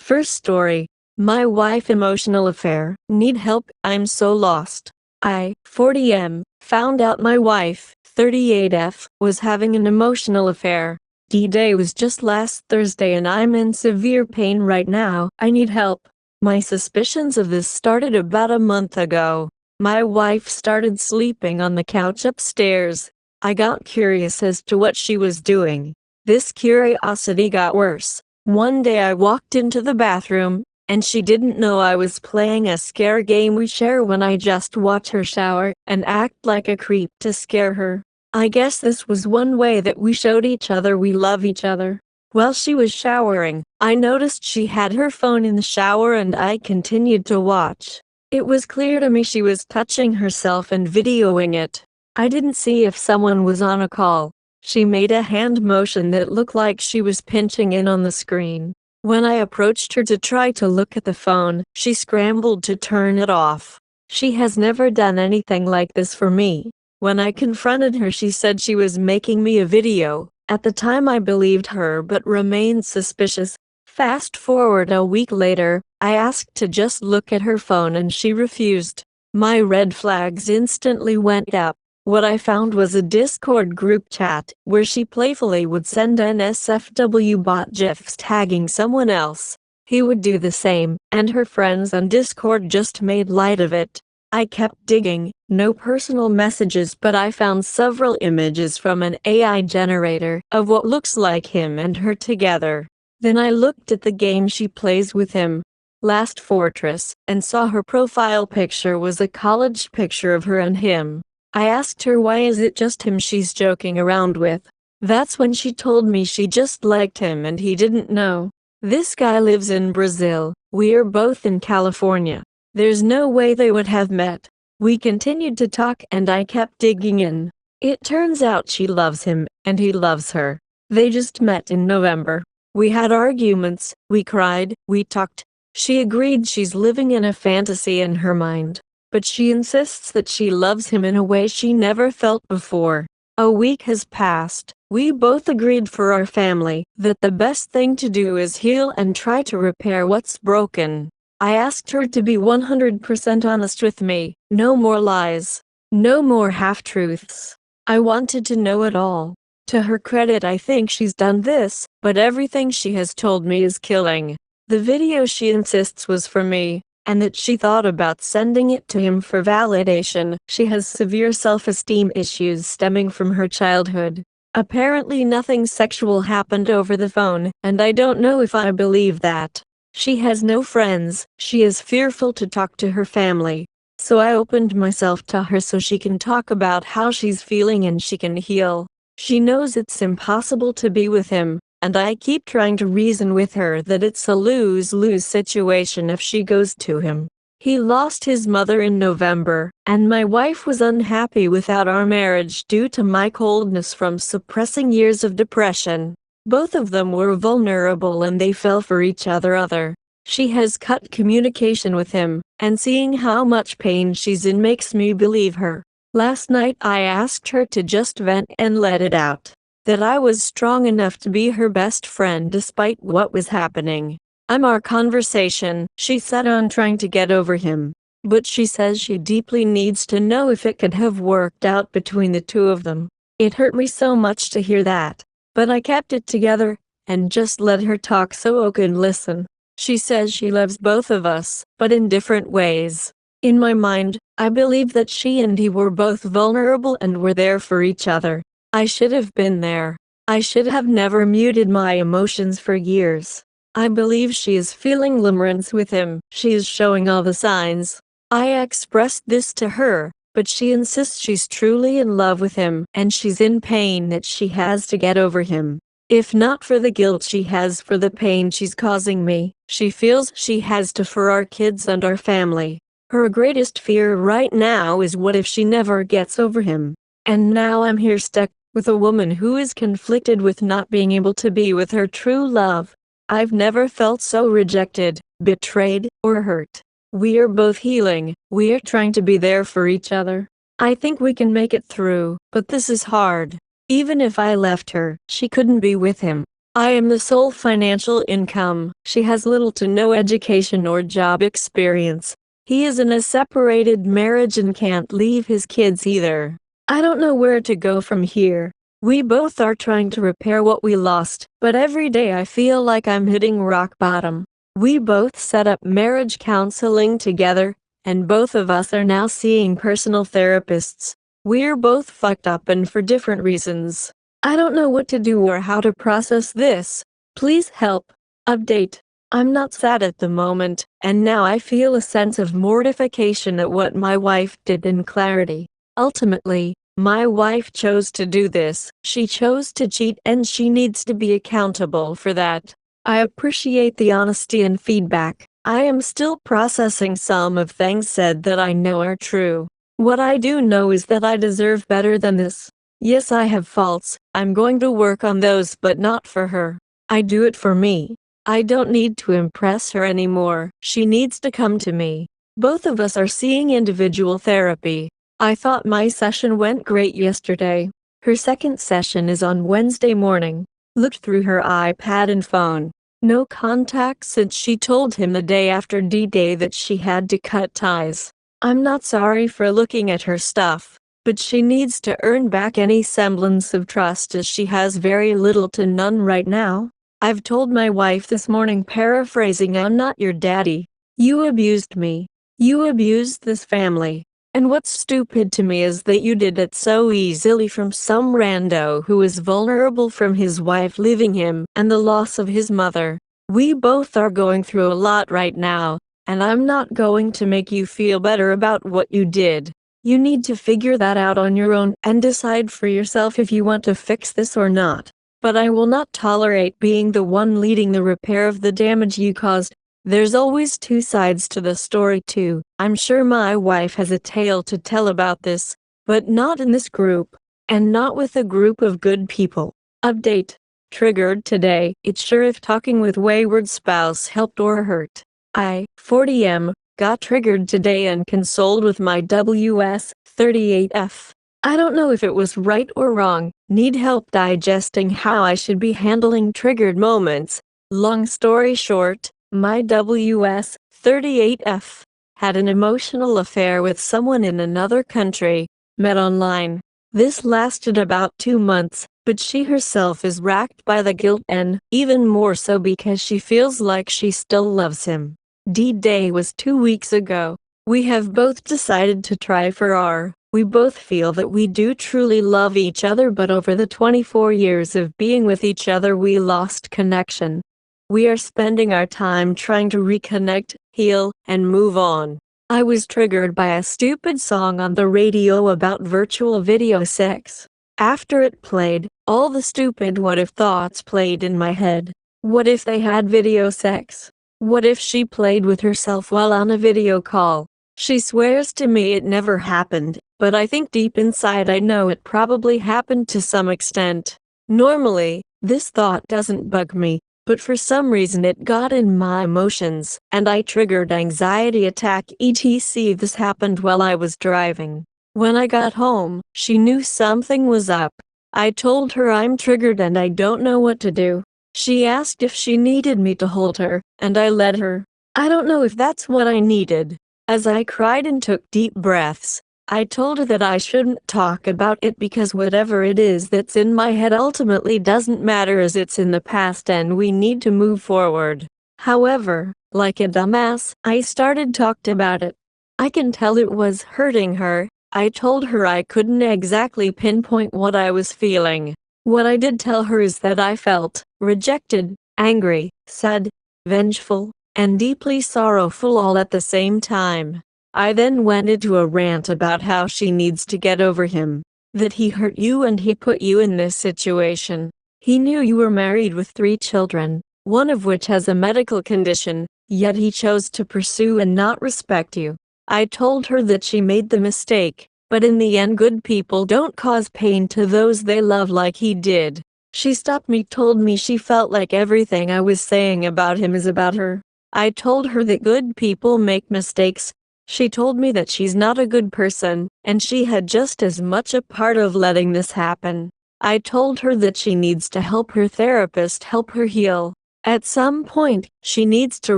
First story. My wife emotional affair. Need help, I'm so lost. I, 40M, found out my wife, 38F, was having an emotional affair. D-Day was just last Thursday and I'm in severe pain right now. I need help. My suspicions of this started about a month ago. My wife started sleeping on the couch upstairs. I got curious as to what she was doing. This curiosity got worse. One day I walked into the bathroom, and she didn't know I was playing a scare game we share when I just watch her shower and act like a creep to scare her. I guess this was one way that we showed each other we love each other. While she was showering, I noticed she had her phone in the shower and I continued to watch. It was clear to me she was touching herself and videoing it. I didn't see if someone was on a call. She made a hand motion that looked like she was pinching in on the screen. When I approached her to try to look at the phone, she scrambled to turn it off. She has never done anything like this for me. When I confronted her, she said she was making me a video. At the time I believed her but remained suspicious. Fast forward a week later, I asked to just look at her phone and she refused. My red flags instantly went up. What I found was a Discord group chat where she playfully would send NSFW bot GIFs tagging someone else. He would do the same, and her friends on Discord just made light of it. I kept digging, no personal messages, but I found several images from an AI generator of what looks like him and her together. Then I looked at the game she plays with him, Last Fortress, and saw her profile picture was a college picture of her and him. I asked her why is it just him she's joking around with. That's when she told me she just liked him and he didn't know. This guy lives in Brazil, we're both in California. There's no way they would have met. We continued to talk and I kept digging in. It turns out she loves him, and he loves her. They just met in November. We had arguments, we cried, we talked. She agreed she's living in a fantasy in her mind. But she insists that she loves him in a way she never felt before. A week has passed. We both agreed for our family that the best thing to do is heal and try to repair what's broken. I asked her to be 100% honest with me, no more lies, no more half-truths. I wanted to know it all. To her credit, I think she's done this, but everything she has told me is killing. The video she insists was for me, and that she thought about sending it to him for validation. She has severe self-esteem issues stemming from her childhood. Apparently nothing sexual happened over the phone, and I don't know if I believe that. She has no friends, she is fearful to talk to her family. So I opened myself to her so she can talk about how she's feeling and she can heal. She knows it's impossible to be with him, and I keep trying to reason with her that it's a lose-lose situation if she goes to him. He lost his mother in November, and my wife was unhappy without our marriage due to my coldness from suppressing years of depression. Both of them were vulnerable and they fell for each other. She has cut communication with him, and seeing how much pain she's in makes me believe her. Last night I asked her to just vent and let it out. That I was strong enough to be her best friend despite what was happening. Our conversation, she set on trying to get over him. But she says she deeply needs to know if it could have worked out between the two of them. It hurt me so much to hear that. But I kept it together, and just let her talk so I could listen. She says she loves both of us, but in different ways. In my mind, I believe that she and he were both vulnerable and were there for each other. I should have been there. I should have never muted my emotions for years. I believe she is feeling limerence with him. She is showing all the signs. I expressed this to her, but she insists she's truly in love with him and she's in pain that she has to get over him. If not for the guilt she has for the pain she's causing me, she feels she has to for our kids and our family. Her greatest fear right now is what if she never gets over him. And now I'm here stuck with a woman who is conflicted with not being able to be with her true love. I've never felt so rejected, betrayed, or hurt. We are both healing, we are trying to be there for each other. I think we can make it through, but this is hard. Even if I left her, she couldn't be with him. I am the sole financial income. She has little to no education or job experience. He is in a separated marriage and can't leave his kids either. I don't know where to go from here. We both are trying to repair what we lost, but every day I feel like I'm hitting rock bottom. We both set up marriage counseling together, and both of us are now seeing personal therapists. We're both fucked up and for different reasons. I don't know what to do or how to process this. Please help. Update. I'm not sad at the moment, and now I feel a sense of mortification at what my wife did in clarity. Ultimately, my wife chose to do this. She chose to cheat and she needs to be accountable for that. I appreciate the honesty and feedback. I am still processing some of things said that I know are true. What I do know is that I deserve better than this. Yes, I have faults. I'm going to work on those, but not for her. I do it for me. I don't need to impress her anymore. She needs to come to me. Both of us are seeing individual therapy. I thought my session went great yesterday. Her second session is on Wednesday morning. Looked through her iPad and phone. No contact since she told him the day after D-Day that she had to cut ties. I'm not sorry for looking at her stuff, but she needs to earn back any semblance of trust as she has very little to none right now. I've told my wife this morning, paraphrasing, I'm not your daddy. You abused me. You abused this family. And what's stupid to me is that you did it so easily from some rando who is vulnerable from his wife leaving him and the loss of his mother. We both are going through a lot right now, and I'm not going to make you feel better about what you did. You need to figure that out on your own and decide for yourself if you want to fix this or not. But I will not tolerate being the one leading the repair of the damage you caused. There's always two sides to the story too. I'm sure my wife has a tale to tell about this, but not in this group, and not with a group of good people. Update. Triggered today. It's sure if talking with wayward spouse helped or hurt. I, 40M, got triggered today and consoled with my WS38F. I don't know if it was right or wrong. Need help digesting how I should be handling triggered moments. Long story short, my WS38F had an emotional affair with someone in another country, met online. This lasted about 2 months, but she herself is racked by the guilt and, even more so because she feels like she still loves him. D-Day was 2 weeks ago. We have both decided to try for R. We both feel that we do truly love each other, but over the 24 years of being with each other we lost connection. We are spending our time trying to reconnect, heal, and move on. I was triggered by a stupid song on the radio about virtual video sex. After it played, all the stupid what if thoughts played in my head. What if they had video sex? What if she played with herself while on a video call? She swears to me it never happened, but I think deep inside I know it probably happened to some extent. Normally, this thought doesn't bug me, but for some reason it got in my emotions, and I triggered anxiety attack etc. This happened while I was driving. When I got home, she knew something was up. I told her I'm triggered and I don't know what to do. She asked if she needed me to hold her, and I let her. I don't know if that's what I needed. As I cried and took deep breaths, I told her that I shouldn't talk about it because whatever it is that's in my head ultimately doesn't matter as it's in the past and we need to move forward. However, like a dumbass, I started talked about it. I can tell it was hurting her. I told her I couldn't exactly pinpoint what I was feeling. What I did tell her is that I felt rejected, angry, sad, vengeful, and deeply sorrowful all at the same time. I then went into a rant about how she needs to get over him, that he hurt you and he put you in this situation. He knew you were married with 3 children, one of which has a medical condition, yet he chose to pursue and not respect you. I told her that she made the mistake, but in the end good people don't cause pain to those they love like he did. She stopped me, told me she felt like everything I was saying about him is about her. I told her that good people make mistakes. She told me that she's not a good person, and she had just as much a part of letting this happen. I told her that she needs to help her therapist help her heal. At some point, she needs to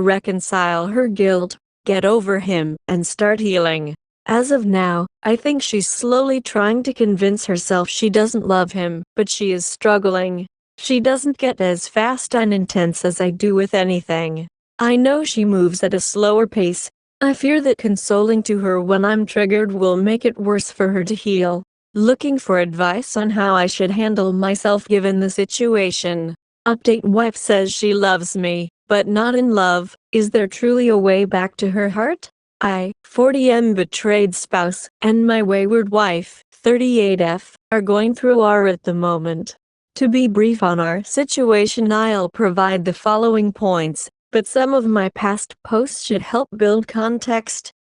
reconcile her guilt, get over him, and start healing. As of now, I think she's slowly trying to convince herself she doesn't love him, but she is struggling. She doesn't get as fast and intense as I do with anything. I know she moves at a slower pace. I fear that consoling to her when I'm triggered will make it worse for her to heal. Looking for advice on how I should handle myself given the situation. Update: wife says she loves me, but not in love. Is there truly a way back to her heart? I, 40M betrayed spouse, and my wayward wife, 38F, are going through R at the moment. To be brief on our situation, I'll provide the following points, but some of my past posts should help build context.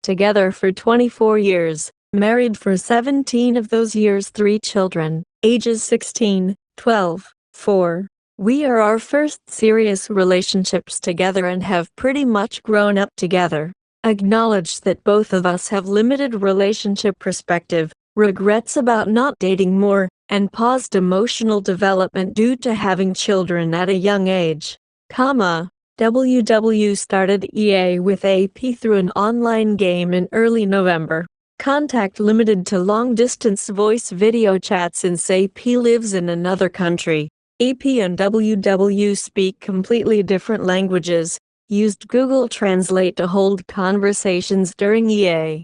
Together for 24 years, married for 17 of those years, 3 children, ages 16, 12, 4. We are our first serious relationships together and have pretty much grown up together. Acknowledge that both of us have limited relationship perspective, regrets about not dating more, and paused emotional development due to having children at a young age. WW started EA with AP through an online game in early November. Contact limited to long-distance voice video chats since AP lives in another country. AP and WW speak completely different languages. Used Google Translate to hold conversations during EA.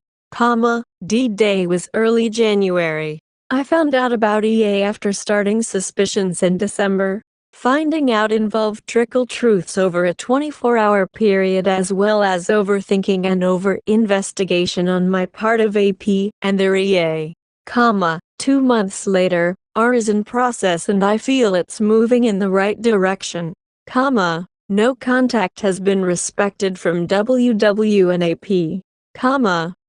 D-Day was early January. I found out about EA after starting suspicions in December. Finding out involved trickle truths over a 24-hour period as well as overthinking and over-investigation on my part of AP and their EA. 2 months later, R is in process and I feel it's moving in the right direction. No contact has been respected from WW and AP.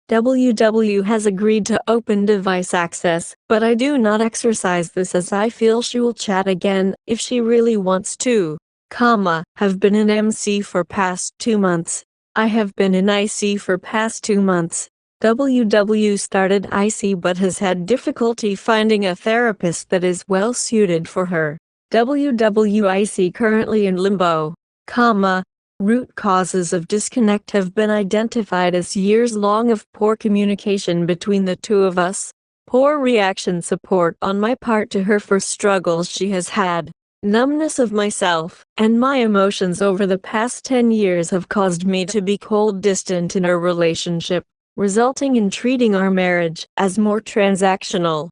WW has agreed to open device access, but I do not exercise this as I feel she will chat again if she really wants to. Have been in MC for past 2 months. I have been in IC for past 2 months. WW started IC but has had difficulty finding a therapist that is well suited for her. WWIC currently in limbo. Root causes of disconnect have been identified as years long of poor communication between the two of us, poor reaction support on my part to her for struggles she has had, numbness of myself and my emotions over the past 10 years have caused me to be cold distant in our relationship, resulting in treating our marriage as more transactional.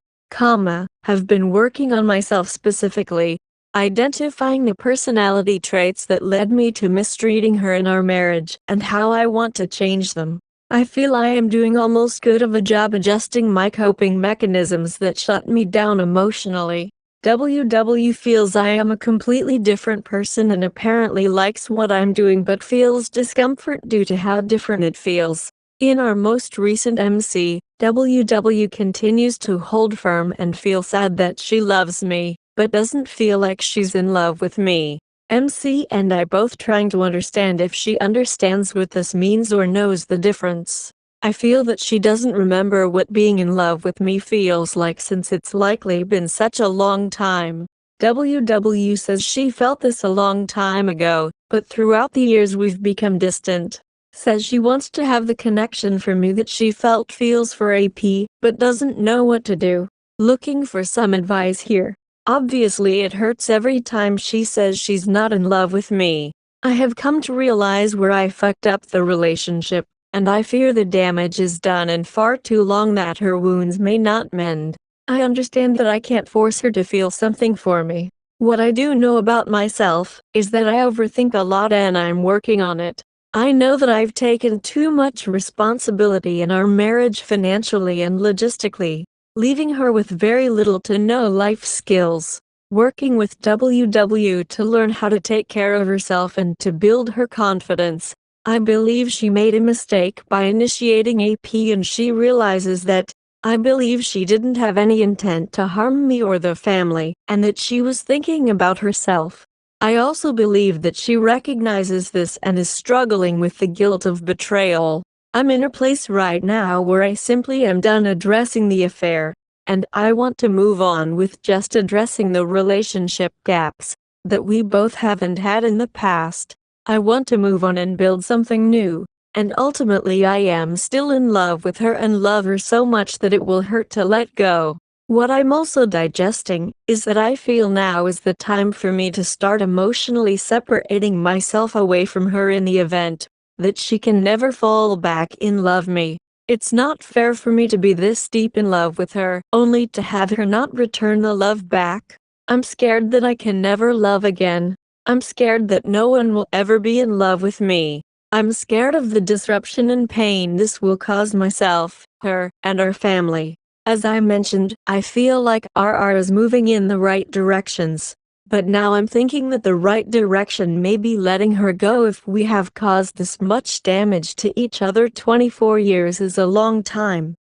Have been working on myself specifically, identifying the personality traits that led me to mistreating her in our marriage and how I want to change them. I feel I am doing almost good of a job adjusting my coping mechanisms that shut me down emotionally. WW feels I am a completely different person and apparently likes what I'm doing but feels discomfort due to how different it feels. In our most recent MC, WW continues to hold firm and feel sad that she loves me, but doesn't feel like she's in love with me. MC and I both trying to understand if she understands what this means or knows the difference. I feel that she doesn't remember what being in love with me feels like since it's likely been such a long time. WW says she felt this a long time ago, but throughout the years we've become distant. Says she wants to have the connection for me that she felt feels for AP, but doesn't know what to do. Looking for some advice here. Obviously it hurts every time she says she's not in love with me. I have come to realize where I fucked up the relationship, and I fear the damage is done and far too long that her wounds may not mend. I understand that I can't force her to feel something for me. What I do know about myself is that I overthink a lot and I'm working on it. I know that I've taken too much responsibility in our marriage financially and logistically, leaving her with very little to no life skills. Working with WW to learn how to take care of herself and to build her confidence. I believe she made a mistake by initiating AP and she realizes that. I believe she didn't have any intent to harm me or the family, and that she was thinking about herself. I also believe that she recognizes this and is struggling with the guilt of betrayal. I'm in a place right now where I simply am done addressing the affair. and I want to move on with just addressing the relationship gaps that we both haven't had in the past. I want to move on and build something new, and ultimately I am still in love with her and love her so much that it will hurt to let go. What I'm also digesting is that I feel now is the time for me to start emotionally separating myself away from her in the event that she can never fall back in love me. It's not fair for me to be this deep in love with her, only to have her not return the love back. I'm scared that I can never love again. I'm scared that no one will ever be in love with me. I'm scared of the disruption and pain this will cause myself, her, and our family. As I mentioned, I feel like RR is moving in the right directions. But now I'm thinking that the right direction may be letting her go if we have caused this much damage to each other. 24 years is a long time.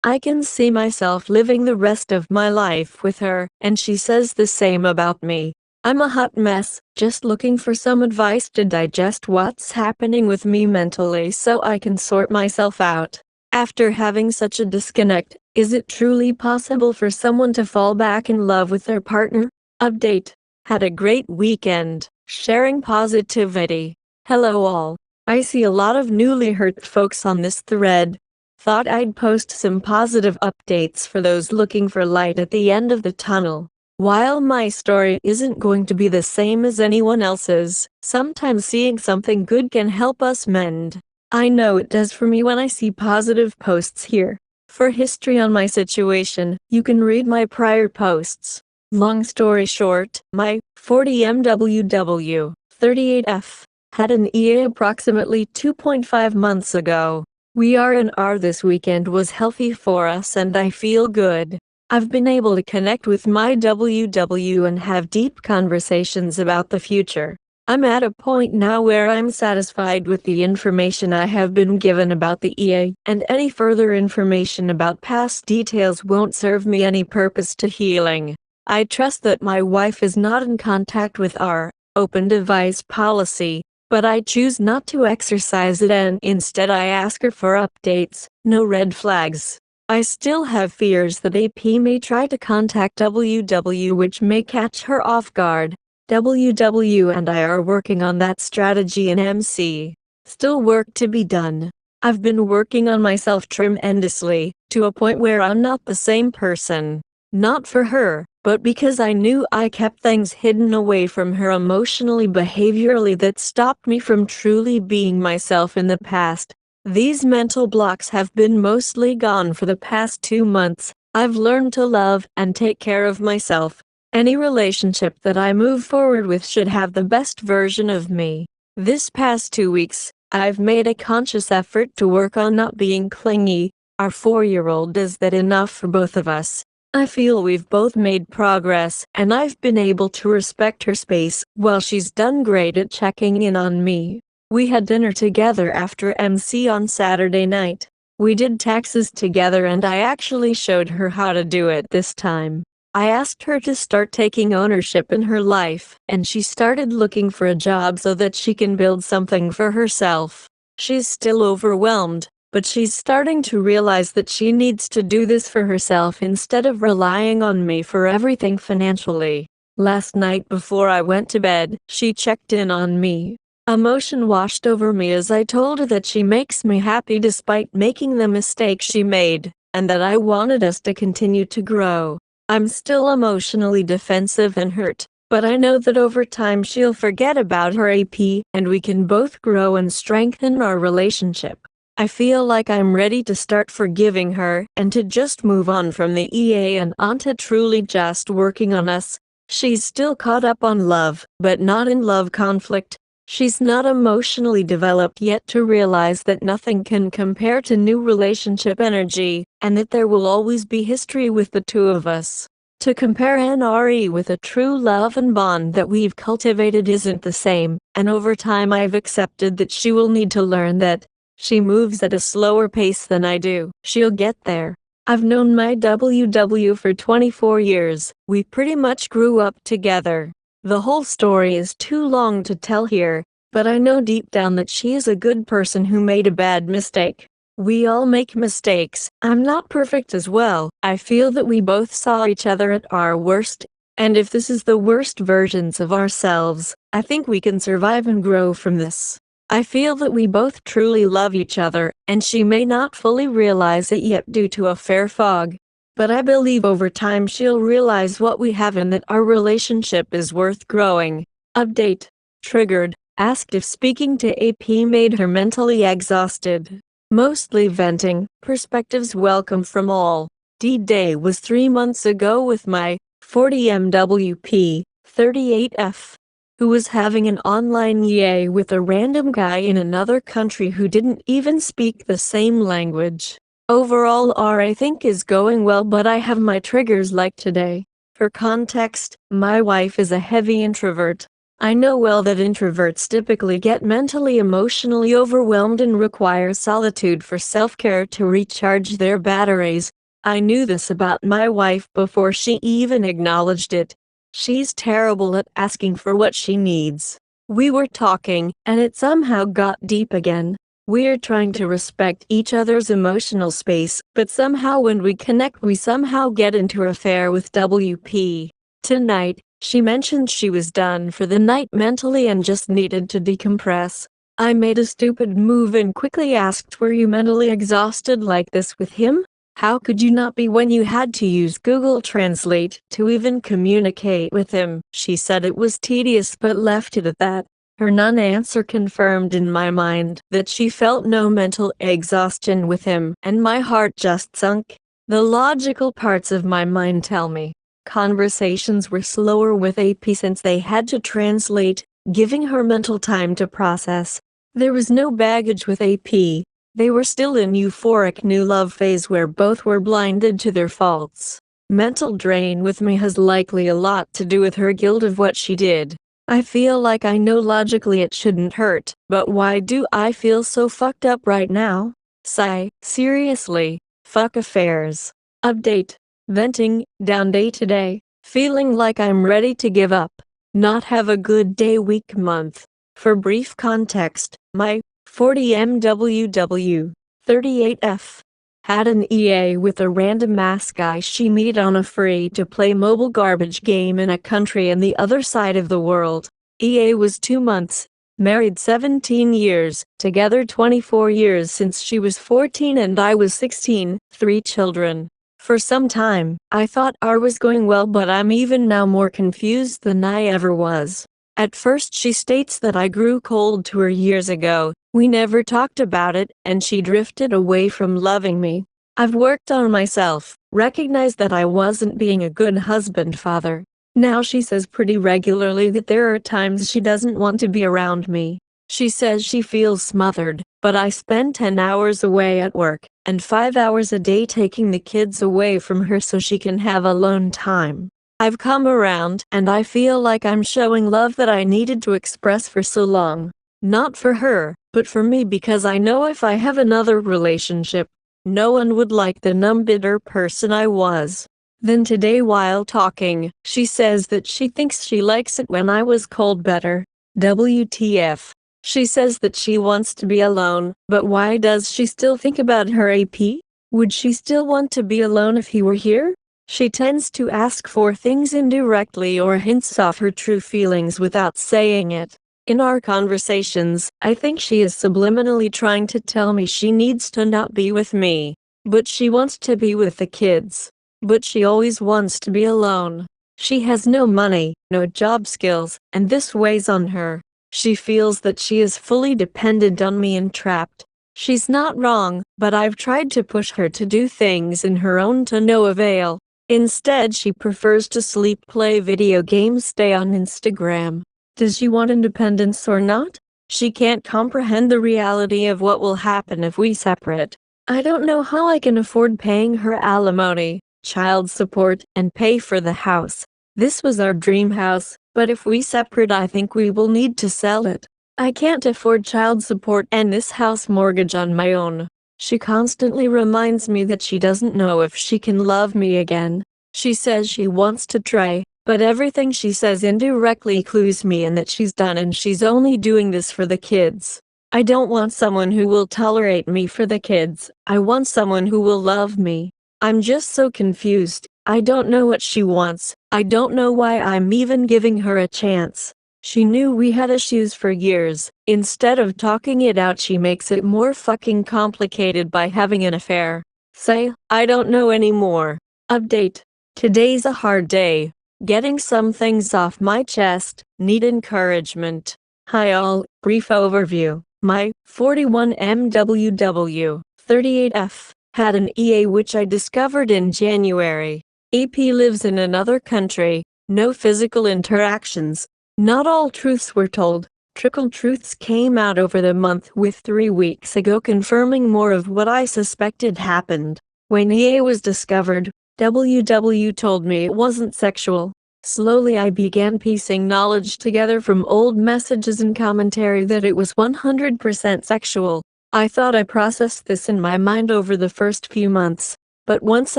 I can see myself living the rest of my life with her, and she says the same about me. I'm a hot mess, just looking for some advice to digest what's happening with me mentally so I can sort myself out. After having such a disconnect, is it truly possible for someone to fall back in love with their partner? Update. Had a great weekend, sharing positivity. Hello all. I see a lot of newly hurt folks on this thread. Thought I'd post some positive updates for those looking for light at the end of the tunnel. While my story isn't going to be the same as anyone else's, sometimes seeing something good can help us mend. I know it does for me when I see positive posts here. For history on my situation, you can read my prior posts. Long story short, my 40MWW 38F had an EA approximately 2.5 months ago. We are in R this weekend was healthy for us and I feel good. I've been able to connect with my WW and have deep conversations about the future. I'm at a point now where I'm satisfied with the information I have been given about the EA, and any further information about past details won't serve me any purpose to healing. I trust that my wife is not in contact with our open device policy, but I choose not to exercise it and instead I ask her for updates, no red flags. I still have fears that AP may try to contact WW which may catch her off guard. WW and I are working on that strategy in MC. Still work to be done. I've been working on myself tremendously, to a point where I'm not the same person. Not for her, but because I knew I kept things hidden away from her emotionally behaviorally that stopped me from truly being myself in the past. These mental blocks have been mostly gone for the past 2 months. I've learned to love and take care of myself. Any relationship that I move forward with should have the best version of me. This past 2 weeks, I've made a conscious effort to work on not being clingy. Our 4-year-old does that enough for both of us. I feel we've both made progress, and I've been able to respect her space, while she's done great at checking in on me. We had dinner together after MC on Saturday night. We did taxes together and I actually showed her how to do it this time. I asked her to start taking ownership in her life, and she started looking for a job so that she can build something for herself. She's still overwhelmed, but she's starting to realize that she needs to do this for herself instead of relying on me for everything financially. Last night before I went to bed, she checked in on me. Emotion washed over me as I told her that she makes me happy despite making the mistakes she made, and that I wanted us to continue to grow. I'm still emotionally defensive and hurt, but I know that over time she'll forget about her AP, and we can both grow and strengthen our relationship. I feel like I'm ready to start forgiving her and to just move on from the EA and onto truly just working on us. She's still caught up on love, but not in love conflict. She's not emotionally developed yet to realize that nothing can compare to new relationship energy, and that there will always be history with the two of us. To compare NRE with a true love and bond that we've cultivated isn't the same, and over time I've accepted that she will need to learn that. She moves at a slower pace than I do. She'll get there. I've known my WW for 24 years. We pretty much grew up together. The whole story is too long to tell here, but I know deep down that she is a good person who made a bad mistake. We all make mistakes. I'm not perfect as well. I feel that we both saw each other at our worst. And if this is the worst versions of ourselves, I think we can survive and grow from this. I feel that we both truly love each other, and she may not fully realize it yet due to a fair fog. But I believe over time she'll realize what we have and that our relationship is worth growing. Update. Triggered. Asked if speaking to AP made her mentally exhausted. Mostly venting. Perspectives welcome from all. D-Day was 3 months ago with my 40MWP 38F, who was having an online EA with a random guy in another country who didn't even speak the same language. Overall I think is going well, but I have my triggers like today. For context, my wife is a heavy introvert. I know well that introverts typically get mentally emotionally overwhelmed and require solitude for self-care to recharge their batteries. I knew this about my wife before she even acknowledged it. She's terrible at asking for what she needs. We were talking, and it somehow got deep again. We're trying to respect each other's emotional space, but somehow when we connect we somehow get into an affair with WP. Tonight, she mentioned she was done for the night mentally and just needed to decompress. I made a stupid move and quickly asked, were you mentally exhausted like this with him? How could you not be when you had to use Google Translate to even communicate with him? She said it was tedious but left it at that. Her non-answer confirmed in my mind that she felt no mental exhaustion with him, and my heart just sunk. The logical parts of my mind tell me conversations were slower with AP since they had to translate, giving her mental time to process. There was no baggage with AP. They were still in euphoric new love phase where both were blinded to their faults. Mental drain with me has likely a lot to do with her guilt of what she did. I feel like I know logically it shouldn't hurt, but why do I feel so fucked up right now? Sigh, seriously, fuck affairs. Update. Venting, down day today, feeling like I'm ready to give up. Not have a good day, week, month. For brief context, my 40MWW 38F had an EA with a random ass guy she met on a free-to-play mobile garbage game in a country on the other side of the world. EA was 2 months, married 17 years, together 24 years since she was 14 and I was 16, 3 children. For some time, I thought our was going well, but I'm even now more confused than I ever was. At first she states that I grew cold to her years ago. We never talked about it, and she drifted away from loving me. I've worked on myself, recognized that I wasn't being a good husband father. Now she says pretty regularly that there are times she doesn't want to be around me. She says she feels smothered, but I spend 10 hours away at work, and 5 hours a day taking the kids away from her so she can have alone time. I've come around, and I feel like I'm showing love that I needed to express for so long. Not for her, but for me, because I know if I have another relationship, no one would like the numb, bitter person I was. Then today while talking, she says that she thinks she likes it when I was cold better. WTF. She says that she wants to be alone, but why does she still think about her AP? Would she still want to be alone if he were here? She tends to ask for things indirectly or hints off her true feelings without saying it. In our conversations, I think she is subliminally trying to tell me she needs to not be with me, but she wants to be with the kids. But she always wants to be alone. She has no money, no job skills, and this weighs on her. She feels that she is fully dependent on me and trapped. She's not wrong, but I've tried to push her to do things in her own to no avail. Instead, she prefers to sleep, play video games, stay on Instagram. Does she want independence or not? She can't comprehend the reality of what will happen if we separate. I don't know how I can afford paying her alimony, child support, and pay for the house. This was our dream house, but if we separate I think we will need to sell it. I can't afford child support and this house mortgage on my own. She constantly reminds me that she doesn't know if she can love me again. She says she wants to try, but everything she says indirectly clues me in that she's done and she's only doing this for the kids. I don't want someone who will tolerate me for the kids. I want someone who will love me. I'm just so confused. I don't know what she wants. I don't know why I'm even giving her a chance. She knew we had issues for years. Instead of talking it out, she makes it more fucking complicated by having an affair. Say, I don't know anymore. Update. Today's a hard day. Getting some things off my chest. Need encouragement. Hi all, brief overview. My 41MWW 38F had an EA which I discovered in January. EP lives in another country. No physical interactions. Not all truths were told. Trickle truths came out over the month with 3 weeks ago confirming more of what I suspected happened. When EA was discovered, WW told me it wasn't sexual. Slowly I began piecing knowledge together from old messages and commentary that it was 100% sexual. I thought I processed this in my mind over the first few months. But once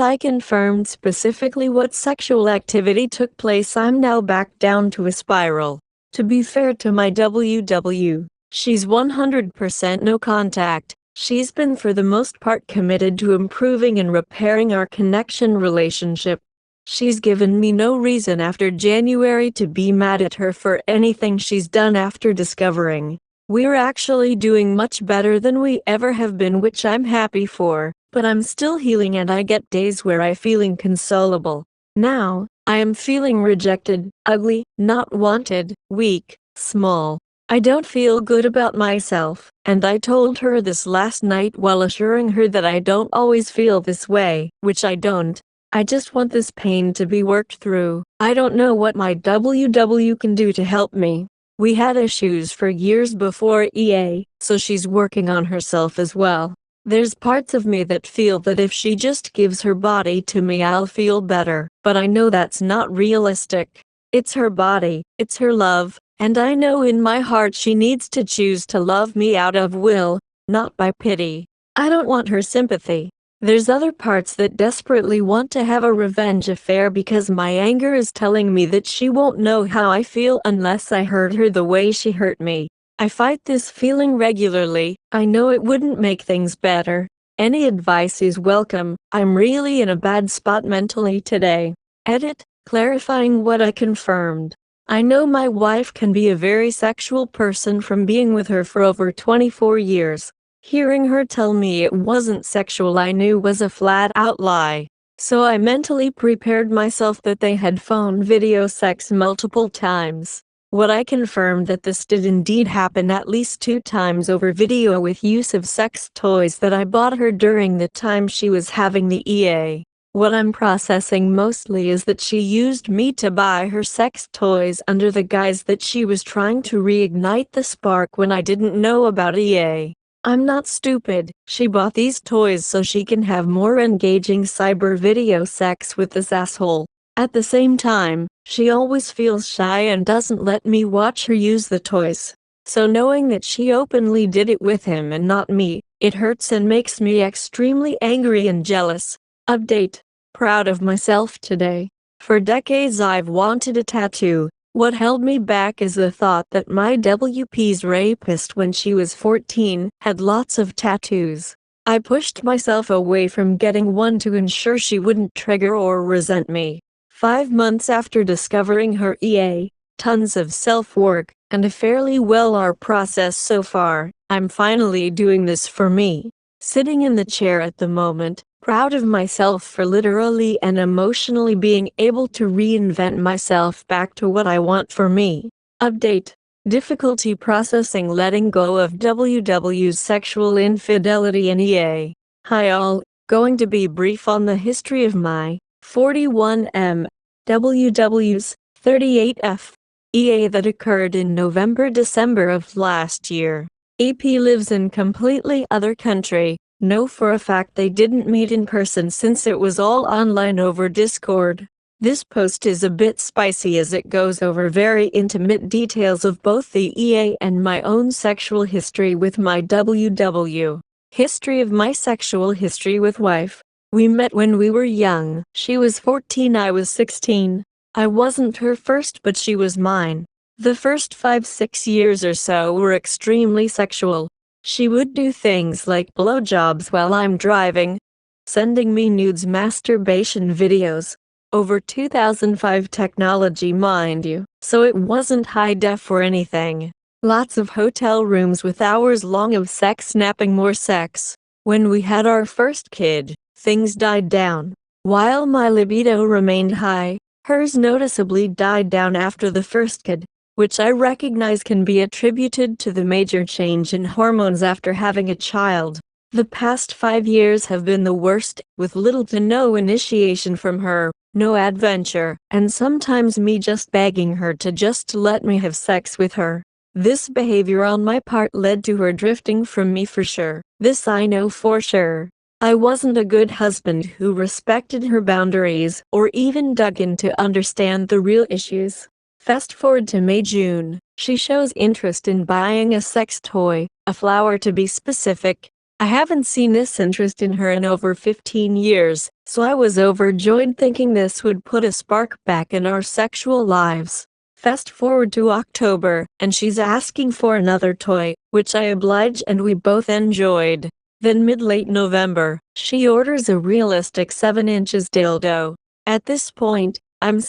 I confirmed specifically what sexual activity took place, I'm now back down to a spiral. To be fair to my WW, she's 100% no contact. She's been for the most part committed to improving and repairing our connection relationship. She's given me no reason after January to be mad at her for anything she's done after discovering. We're actually doing much better than we ever have been, which I'm happy for, but I'm still healing and I get days where I feel inconsolable. Now, I am feeling rejected, ugly, not wanted, weak, small. I don't feel good about myself, and I told her this last night while assuring her that I don't always feel this way, which I don't. I just want this pain to be worked through. I don't know what my WW can do to help me. We had issues for years before EA, so she's working on herself as well. There's parts of me that feel that if she just gives her body to me I'll feel better, but I know that's not realistic. It's her body, it's her love, and I know in my heart she needs to choose to love me out of will, not by pity. I don't want her sympathy. There's other parts that desperately want to have a revenge affair because my anger is telling me that she won't know how I feel unless I hurt her the way she hurt me. I fight this feeling regularly. I know it wouldn't make things better. Any advice is welcome. I'm really in a bad spot mentally today. Edit, clarifying what I confirmed. I know my wife can be a very sexual person from being with her for over 24 years. Hearing her tell me it wasn't sexual I knew was a flat-out lie. So I mentally prepared myself that they had phone video sex multiple times. What I confirmed that this did indeed happen at least 2 times over video with use of sex toys that I bought her during the time she was having the EA. What I'm processing mostly is that she used me to buy her sex toys under the guise that she was trying to reignite the spark when I didn't know about EA. I'm not stupid. She bought these toys so she can have more engaging cyber video sex with this asshole. At the same time, she always feels shy and doesn't let me watch her use the toys. So knowing that she openly did it with him and not me, it hurts and makes me extremely angry and jealous. Update. Proud of myself today. For decades I've wanted a tattoo. What held me back is the thought that my WP's rapist when she was 14 had lots of tattoos. I pushed myself away from getting one to ensure she wouldn't trigger or resent me. 5 months after discovering her EA, tons of self-work, and a fairly well process so far, I'm finally doing this for me. Sitting in the chair at the moment, proud of myself for literally and emotionally being able to reinvent myself back to what I want for me. Update. Difficulty processing letting go of WW's sexual infidelity in EA. Hi all, going to be brief on the history of my 41M WW's 38F EA that occurred in November-December of last year. EP lives in completely other country. Know for a fact they didn't meet in person since it was all online over Discord. This post is a bit spicy as it goes over very intimate details of both the EA and my own sexual history with my WW. History of my sexual history with wife. We met when we were young. She was 14, I was 16. I wasn't her first, but she was mine. The first 5-6 years or so were extremely sexual. She would do things like blowjobs while I'm driving, sending me nudes, masturbation videos. Over 2005 technology, mind you, so it wasn't high def or anything. Lots of hotel rooms with hours long of sex, snapping more sex. When we had our first kid, things died down. While my libido remained high, hers noticeably died down after the first kid, which I recognize can be attributed to the major change in hormones after having a child. The past 5 years have been the worst, with little to no initiation from her, no adventure, and sometimes me just begging her to just let me have sex with her. This behavior on my part led to her drifting from me for sure. This I know for sure. I wasn't a good husband who respected her boundaries or even dug in to understand the real issues. Fast forward to May-June, she shows interest in buying a sex toy, a flower to be specific. I haven't seen this interest in her in over 15 years, so I was overjoyed thinking this would put a spark back in our sexual lives. Fast forward to October, and she's asking for another toy, which I obliged and we both enjoyed. Then mid-late November, she orders a realistic 7 inches dildo. At this point, I'm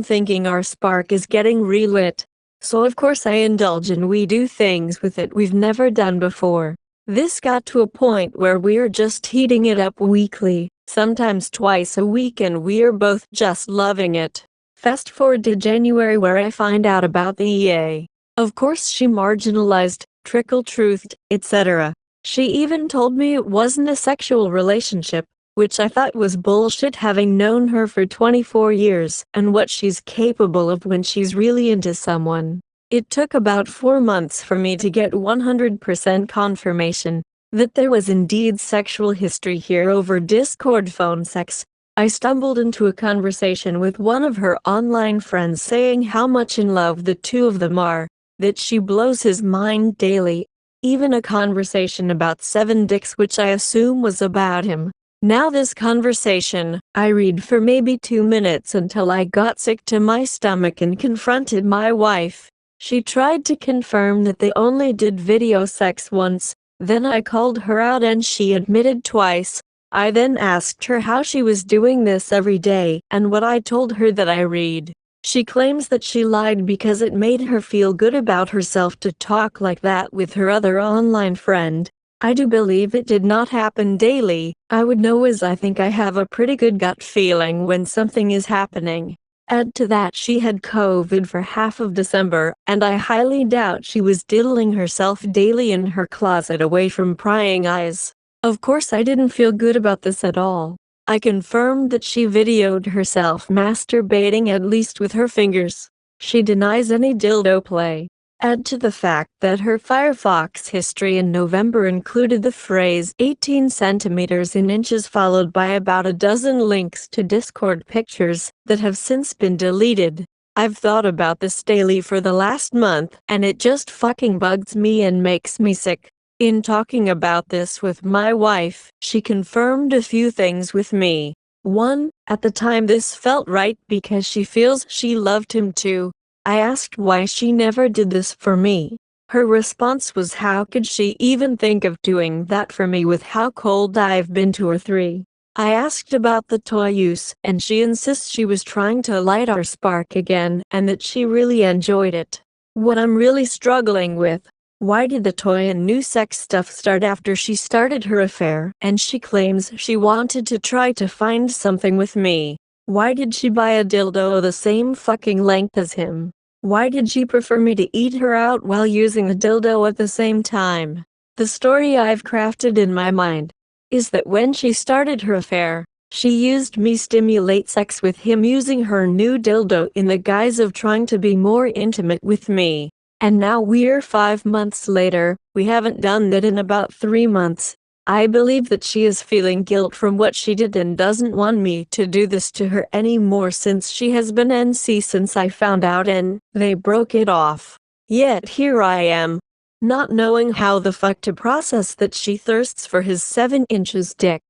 thinking our spark is getting relit. So of course I indulge and we do things with it we've never done before. This got to a point where we're just heating it up weekly, sometimes twice a week, and we're both just loving it. Fast forward to January, where I find out about the EA. Of course she marginalized, trickle-truthed, etc. She even told me it wasn't a sexual relationship, which I thought was bullshit, having known her for 24 years and what she's capable of when she's really into someone. It took about 4 months for me to get 100% confirmation that there was indeed sexual history here over Discord phone sex. I stumbled into a conversation with one of her online friends saying how much in love the two of them are, that she blows his mind daily. Even a conversation about 7 dicks, which I assume was about him. Now this conversation, I read for maybe 2 minutes until I got sick to my stomach and confronted my wife. She tried to confirm that they only did video sex once, then I called her out and she admitted twice. I then asked her how she was doing this every day and what I told her that I read. She claims that she lied because it made her feel good about herself to talk like that with her other online friend. I do believe it did not happen daily. I would know, as I think I have a pretty good gut feeling when something is happening. Add to that she had COVID for half of December, and I highly doubt she was diddling herself daily in her closet away from prying eyes. Of course I didn't feel good about this at all. I confirmed that she videoed herself masturbating, at least with her fingers. She denies any dildo play. Add to the fact that her Firefox history in November included the phrase 18 centimeters in inches, followed by about a dozen links to Discord pictures that have since been deleted. I've thought about this daily for the last month, and it just fucking bugs me and makes me sick. In talking about this with my wife, she confirmed a few things with me. 1. At the time this felt right because she feels she loved him too. I asked why she never did this for me. Her response was, how could she even think of doing that for me with how cold I've been to her. 3. I asked about the toy use, and she insists she was trying to light our spark again and that she really enjoyed it. What I'm really struggling with: why did the toy and new sex stuff start after she started her affair and she claims she wanted to try to find something with me? Why did she buy a dildo the same fucking length as him? Why did she prefer me to eat her out while using the dildo at the same time? The story I've crafted in my mind is that when she started her affair, she used me stimulate sex with him using her new dildo in the guise of trying to be more intimate with me. And now we're 5 months later, we haven't done that in about 3 months. I believe that she is feeling guilt from what she did and doesn't want me to do this to her anymore, since she has been NC since I found out and they broke it off. Yet here I am, not knowing how the fuck to process that she thirsts for his 7 inches dick.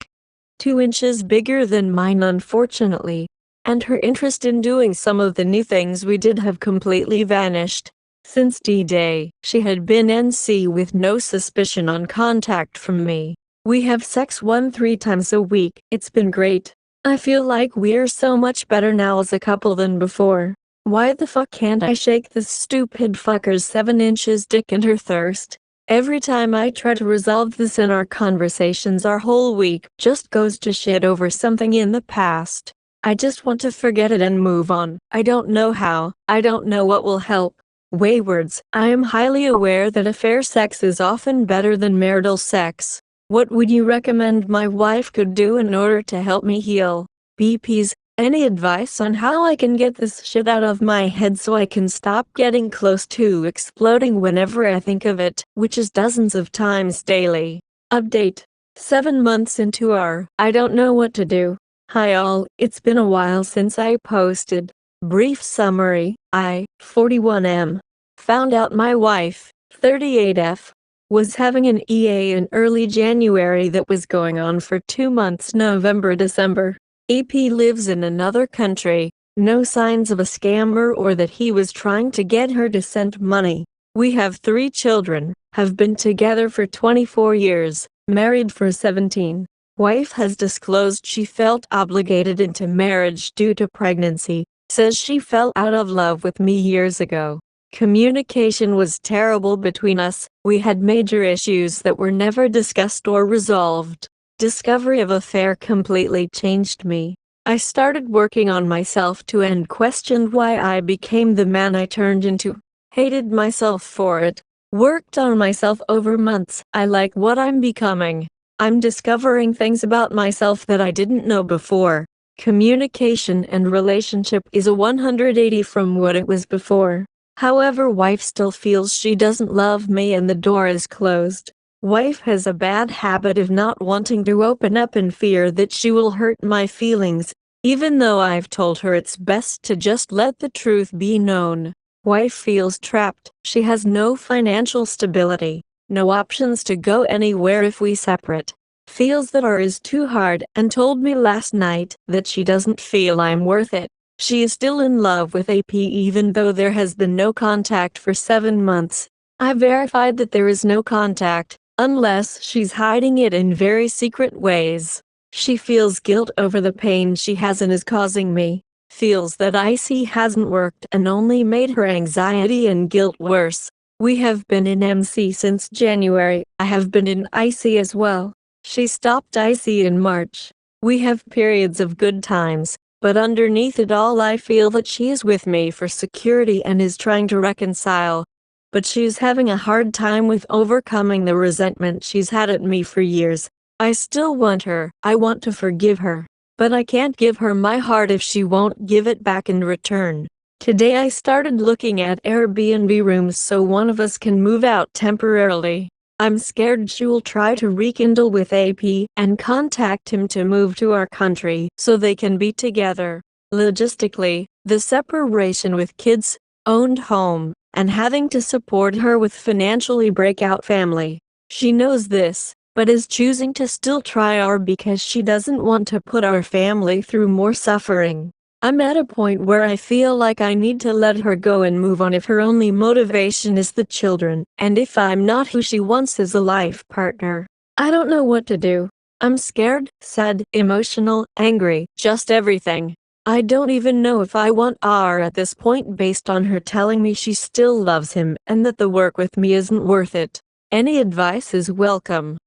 2 inches bigger than mine, unfortunately. And her interest in doing some of the new things we did have completely vanished. Since D-Day, she had been NC with no suspicion on contact from me. We have sex 3 times a week. It's been great. I feel like we're so much better now as a couple than before. Why the fuck can't I shake this stupid fucker's 7 inches dick and her thirst? Every time I try to resolve this in our conversations, our whole week just goes to shit over something in the past. I just want to forget it and move on. I don't know how. I don't know what will help. Waywards, I am highly aware that affair sex is often better than marital sex. What would you recommend my wife could do in order to help me heal? BPs, any advice on how I can get this shit out of my head so I can stop getting close to exploding whenever I think of it, which is dozens of times daily. Update. 7 months into our I don't know what to do. Hi all, it's been a while since I posted. Brief summary, I, 41M, found out my wife, 38F, was having an EA in early January that was going on for 2 months, November, December. EP lives in another country, no signs of a scammer or that he was trying to get her to send money. We have 3 children, have been together for 24 years, married for 17. Wife has disclosed she felt obligated into marriage due to pregnancy, says she fell out of love with me years ago. Communication was terrible between us, we had major issues that were never discussed or resolved. Discovery of affair completely changed me. I started working on myself too and questioned why I became the man I turned into. Hated myself for it. Worked on myself over months. I like what I'm becoming. I'm discovering things about myself that I didn't know before. Communication and relationship is a 180 from what it was before. However, wife still feels she doesn't love me and the door is closed. Wife has a bad habit of not wanting to open up in fear that she will hurt my feelings, even though I've told her it's best to just let the truth be known. Wife feels trapped. She has no financial stability, no options to go anywhere if we separate. Feels that R is too hard and told me last night that she doesn't feel I'm worth it. She is still in love with AP even though there has been no contact for 7 months. I verified that there is no contact, unless she's hiding it in very secret ways. She feels guilt over the pain she has and is causing me. Feels that IC hasn't worked and only made her anxiety and guilt worse. We have been in MC since January. I have been in IC as well. She stopped IC in March. We have periods of good times. But underneath it all I feel that she is with me for security and is trying to reconcile. But she's having a hard time with overcoming the resentment she's had at me for years. I still want her, I want to forgive her. But I can't give her my heart if she won't give it back in return. Today I started looking at Airbnb rooms so one of us can move out temporarily. I'm scared she will try to rekindle with AP and contact him to move to our country so they can be together. Logistically, the separation with kids, owned home, and having to support her with financially breakout family. She knows this, but is choosing to still try R because she doesn't want to put our family through more suffering. I'm at a point where I feel like I need to let her go and move on if her only motivation is the children, and if I'm not who she wants as a life partner. I don't know what to do. I'm scared, sad, emotional, angry, just everything. I don't even know if I want R at this point based on her telling me she still loves him and that the work with me isn't worth it. Any advice is welcome.